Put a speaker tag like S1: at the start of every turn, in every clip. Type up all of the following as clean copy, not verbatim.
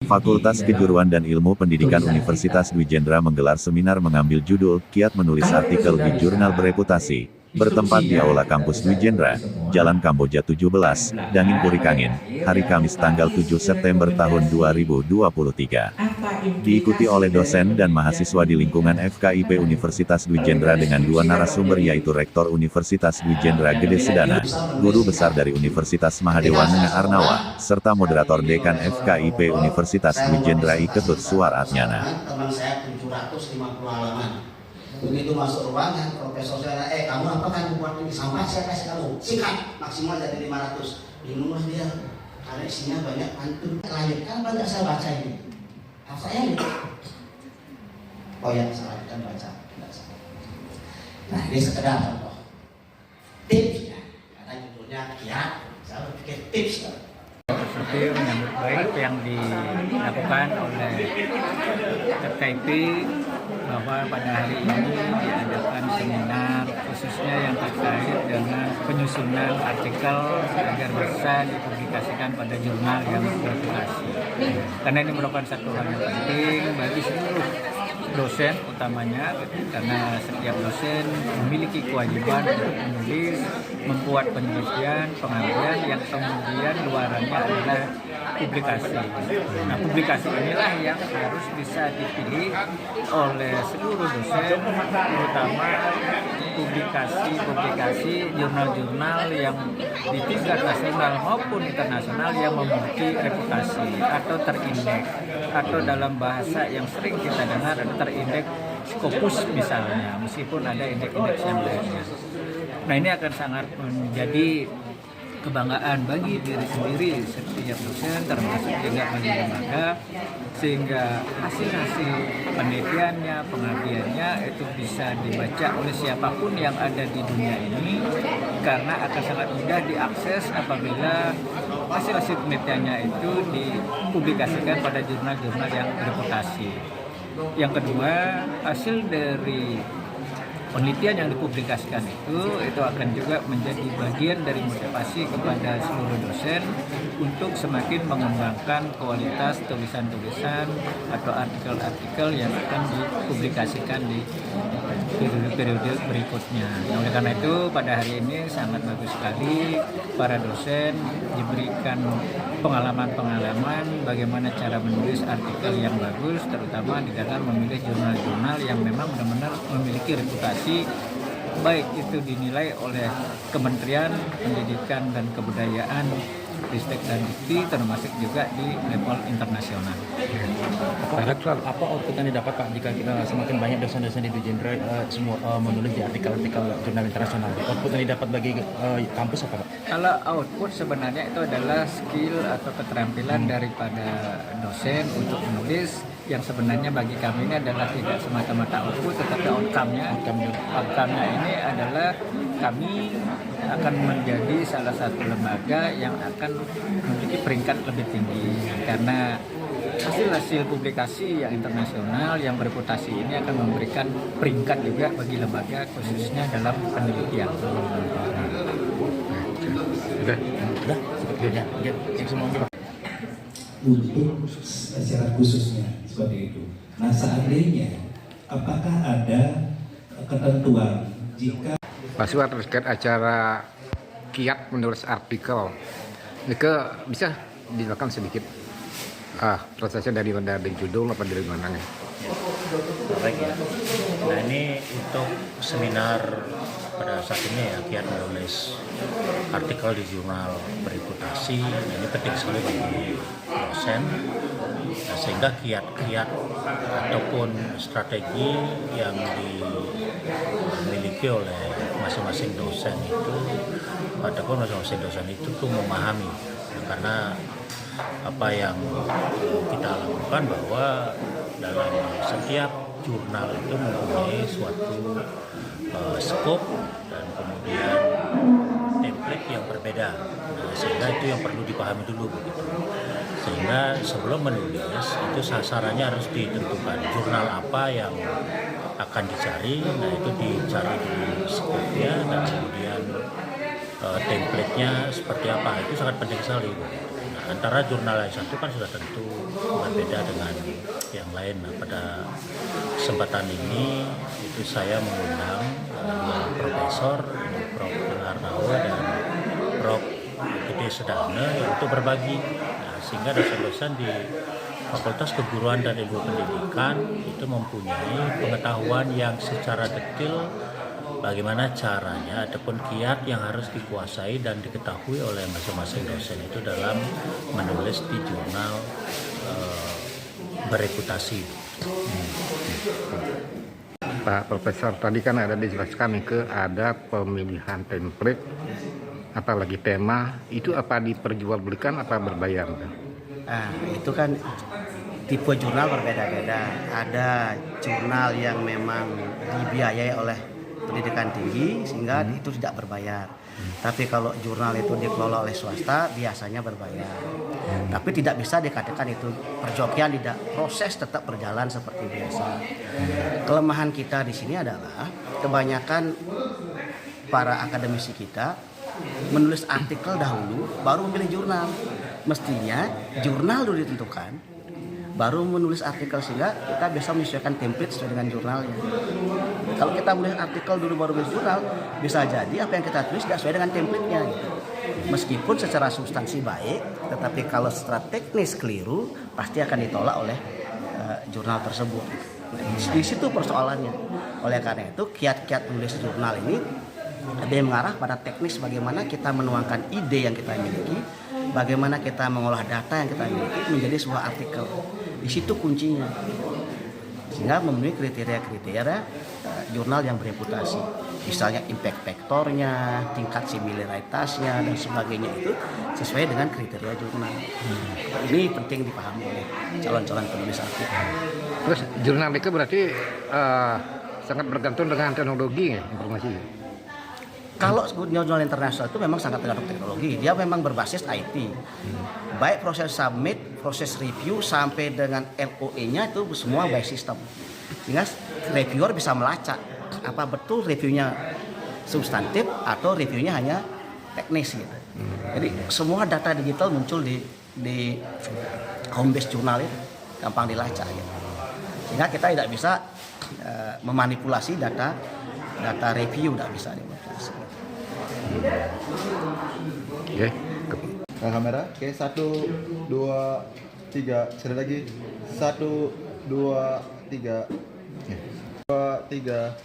S1: Fakultas Kejuruan dan Ilmu Pendidikan Universitas Dwi Jendra menggelar seminar mengambil judul Kiat Menulis Artikel di Jurnal Bereputasi, bertempat di Aula Kampus Dwi Jendra, Jalan Kamboja 17, Dangin Purikangin, hari Kamis tanggal 7 September tahun 2023. Diikuti oleh dosen dan mahasiswa di lingkungan FKIP Universitas Dwi Jendra dengan dua narasumber yaitu Rektor Universitas Dwi Jendra Gede Sedana, Guru Besar dari Universitas Mahadewa Nengah Arnawa, serta moderator Dekan FKIP Universitas Dwi Jendra I Ketut Suaratnyana.
S2: Teman saya 750 halaman. Begitu masuk ruangan, profesor saya, kamu apa kan buat ini sampah saya kasih kamu, sikat maksimal dari 500. Bingung mas dia, karena isinya banyak pantun. Lanjutkan banyak saya baca ini. Saya gitu. Oh ya, salah kita baca. Nah ini sekedar contoh tipsnya, karena judulnya kiat, saya pikir tips kan.
S3: Seperti menyambut baik yang dilakukan oleh FKIP bahwa pada hari ini diadakan seminar khususnya yang terkait dengan penyusunan artikel agar bisa dipublikasikan pada jurnal yang bereputasi. Karena ini merupakan satu hal yang penting bagi seluruh dosen utamanya, karena setiap dosen memiliki kewajiban untuk menulis, membuat penelitian, pengambilan yang kemudian luarannya adalah publikasi. Nah, publikasi inilah yang harus bisa dipilih oleh seluruh dosen, terutama publikasi jurnal-jurnal yang di tingkat nasional maupun internasional yang memiliki reputasi atau terindeks, atau dalam bahasa yang sering kita dengar ada terindeks Scopus misalnya, meskipun ada indeks-indeks yang lainnya. Nah, ini akan sangat menjadi kebanggaan bagi diri sendiri setiap dosen, termasuk juga bagi lembaga, sehingga hasil-hasil penelitiannya, pengabdiannya itu bisa dibaca oleh siapapun yang ada di dunia ini, karena akan sangat mudah diakses apabila hasil-hasil penelitiannya itu dipublikasikan pada jurnal-jurnal yang bereputasi. Yang kedua, hasil dari penelitian yang dipublikasikan itu akan juga menjadi bagian dari motivasi kepada seluruh dosen untuk semakin mengembangkan kualitas tulisan-tulisan atau artikel-artikel yang akan dipublikasikan di periode berikutnya. Nah, oleh karena itu pada hari ini sangat bagus sekali para dosen diberikan pengalaman-pengalaman bagaimana cara menulis artikel yang bagus, terutama di dalam memilih jurnal-jurnal yang memang benar-benar memiliki reputasi, baik itu dinilai oleh Kementerian Pendidikan dan Kebudayaan, Ristek dan Dikti, termasuk juga di level internasional.
S4: Apa output yang didapat Pak jika kita semakin banyak dosen-dosen di Dwi Jendra semua menulis di artikel-artikel jurnal internasional? Output yang didapat bagi kampus apa Pak?
S3: Kalau output sebenarnya itu adalah skill atau keterampilan daripada dosen untuk menulis, yang sebenarnya bagi kami ini adalah tidak semata-mata output, tetapi outcome-nya ini adalah kami akan menjadi salah satu lembaga yang akan memiliki peringkat lebih tinggi, karena hasil-hasil publikasi yang internasional yang bereputasi ini akan memberikan peringkat juga bagi lembaga khususnya dalam penelitian.
S4: Sudah sepertinya.
S5: Untuk syarat khususnya seperti itu. Nah, seandainya apakah ada ketentuan jika
S6: Pak Suar terkait acara kiat menulis artikel, ini bisa dilakukan sedikit prosesnya dari judul apa dari mana?
S7: Baik ya. Nah, ini untuk seminar pada saat ini ya, kiat menulis artikel di jurnal bereputasi. Ini penting sekali bagi dosen, sehingga kiat-kiat ataupun strategi yang dimiliki oleh masing-masing dosen itu ataupun masing-masing dosen itu tuh memahami, karena apa yang kita lakukan bahwa dalam setiap jurnal itu mempunyai suatu skop dan kemudian template yang berbeda. Nah, sehingga itu yang perlu dipahami dulu begitu. Sehingga sebelum menulis itu sasarannya harus ditentukan, jurnal apa yang akan dicari. Nah, itu dicari di skopnya dan kemudian template-nya seperti apa, itu sangat penting sekali. Nah, antara jurnal yang satu kan sudah tentu berbeda dengan yang lain. Nah, pada kesempatan ini itu saya mengundang dua profesor, Prof. Harnawa dan Prof. Gede Sedana untuk berbagi. Nah, sehingga dosen-dosen di Fakultas Keguruan dan Ilmu Pendidikan itu mempunyai pengetahuan yang secara detail bagaimana caranya ataupun kiat yang harus dikuasai dan diketahui oleh masing-masing dosen itu dalam menulis di jurnal bereputasi.
S6: Pak Profesor, tadi kan ada dijelaskan ada pemilihan template, apalagi tema, itu apa diperjualbelikan apa berbayar?
S2: Nah, itu kan tipe jurnal berbeda-beda. Ada jurnal yang memang dibiayai oleh pendidikan tinggi sehingga itu tidak berbayar. Tapi kalau jurnal itu dikelola oleh swasta biasanya berbayar. Tapi tidak bisa dikatakan itu perjokian, tidak, proses tetap berjalan seperti biasa. Kelemahan kita di sini adalah kebanyakan para akademisi kita menulis artikel dahulu baru memilih jurnal. Mestinya jurnal dulu ditentukan baru menulis artikel sehingga kita bisa menyesuaikan template sesuai dengan jurnalnya. Kalau kita menulis artikel dulu baru menulis jurnal, bisa jadi apa yang kita tulis tidak sesuai dengan template-nya gitu. Meskipun secara substansi baik, tetapi kalau secara teknis keliru pasti akan ditolak oleh jurnal tersebut. Di situ persoalannya. Oleh karena itu kiat-kiat menulis jurnal ini lebih mengarah pada teknis bagaimana kita menuangkan ide yang kita miliki, bagaimana kita mengolah data yang kita miliki menjadi sebuah artikel. Di situ kuncinya. Sehingga memenuhi kriteria-kriteria jurnal yang bereputasi. Misalnya impact factornya, tingkat similaritasnya dan sebagainya itu sesuai dengan kriteria jurnal. Ini penting dipahami oleh calon-calon penulis artikel.
S6: Terus jurnal itu berarti sangat bergantung dengan teknologi ya, informasi.
S2: Kalau jurnal internasional itu memang sangat tergantung teknologi. Dia memang berbasis IT. Baik proses submit, proses review sampai dengan LOE-nya itu semua by system. Sehingga reviewer bisa melacak apa betul reviewnya substantif atau reviewnya hanya teknis gitu. Jadi semua data digital muncul di home base jurnal itu gampang dilacak gitu. Sehingga kita tidak bisa memanipulasi data review, tidak bisa dimanipulasi.
S6: Oke.
S8: Kamera, oke, 1, 2, 3, sekali lagi, 1, 2, 3, 2, 3.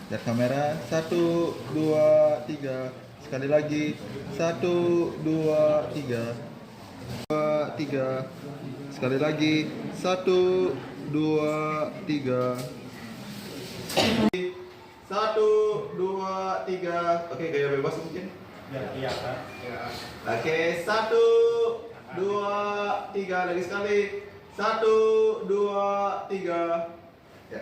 S8: Lihat kamera, 1, 2, 3, sekali lagi, 1, 2, 3, 2, 3, sekali lagi, 1, 2, 3. 1, 2, 3. Oke, gaya bebas mungkin. Iya kan. Oke, 1, 2, 3 lagi sekali. 1, 2, 3. Ya.